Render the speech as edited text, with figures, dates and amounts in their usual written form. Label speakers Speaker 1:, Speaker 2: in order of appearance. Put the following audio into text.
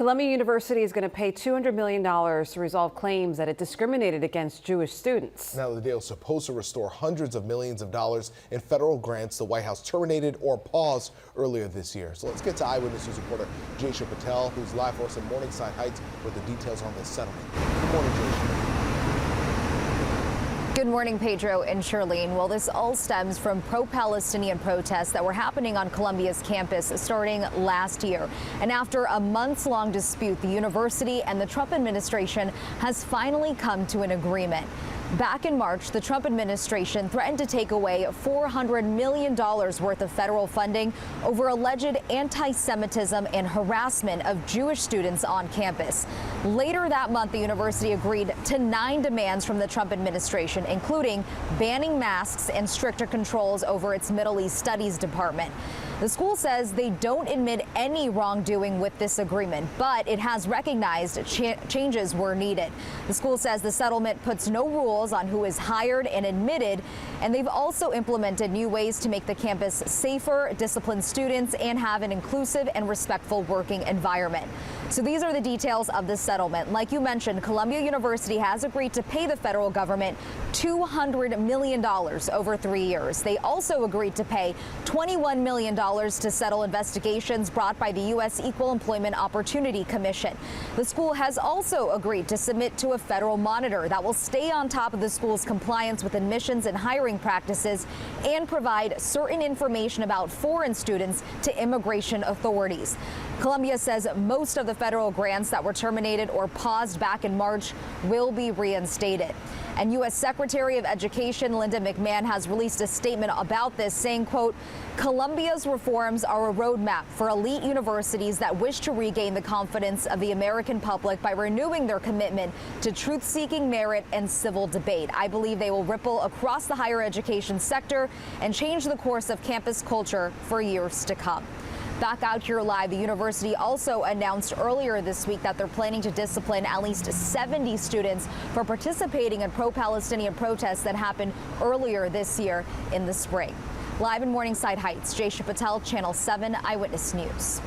Speaker 1: Columbia University is going to pay $200 million to resolve claims that it discriminated against Jewish students.
Speaker 2: Now, the deal is supposed to restore hundreds of millions of dollars in federal grants the White House terminated or paused earlier this year. So let's get to Eyewitness News reporter Jaysha Patel, who's live for us in Morningside Heights with the details on this settlement. Good morning, Jaysha.
Speaker 3: Good morning, Pedro and Charlene. Well, this all stems from pro-Palestinian protests that were happening on Columbia's campus starting last year. And after a months-long dispute, the university and the Trump administration has finally come to an agreement. Back in March, the Trump administration threatened to take away $400 million worth of federal funding over alleged anti-Semitism and harassment of Jewish students on campus. Later that month, the university agreed to 9 demands from the Trump administration, including banning masks and stricter controls over its Middle East Studies department. The school says they don't admit any wrongdoing with this agreement, but it has recognized changes were needed. The school says the settlement puts no rules on who is hired and admitted, and they've also implemented new ways to make the campus safer, discipline students, and have an inclusive and respectful working environment. So these are the details of the settlement. Like you mentioned, Columbia University has agreed to pay the federal government $200 million over 3 years. They also agreed to pay $21 million to settle investigations brought by the U.S. Equal Employment Opportunity Commission. The school has also agreed to submit to a federal monitor that will stay on top of the school's compliance with admissions and hiring practices and provide certain information about foreign students to immigration authorities. Columbia says most of the federal grants that were terminated or paused back in March will be reinstated. And U.S. Secretary of Education Linda McMahon has released a statement about this, saying, quote, Columbia's reforms are a roadmap for elite universities that wish to regain the confidence of the American public by renewing their commitment to truth-seeking, merit, and civil debate. I believe they will ripple across the higher education sector and change the course of campus culture for years to come. Back out here live, the university also announced earlier this week that they're planning to discipline at least 70 students for participating in pro-Palestinian protests that happened earlier this year in the spring. Live in Morningside Heights, Jaysha Patel, Channel 7 Eyewitness News.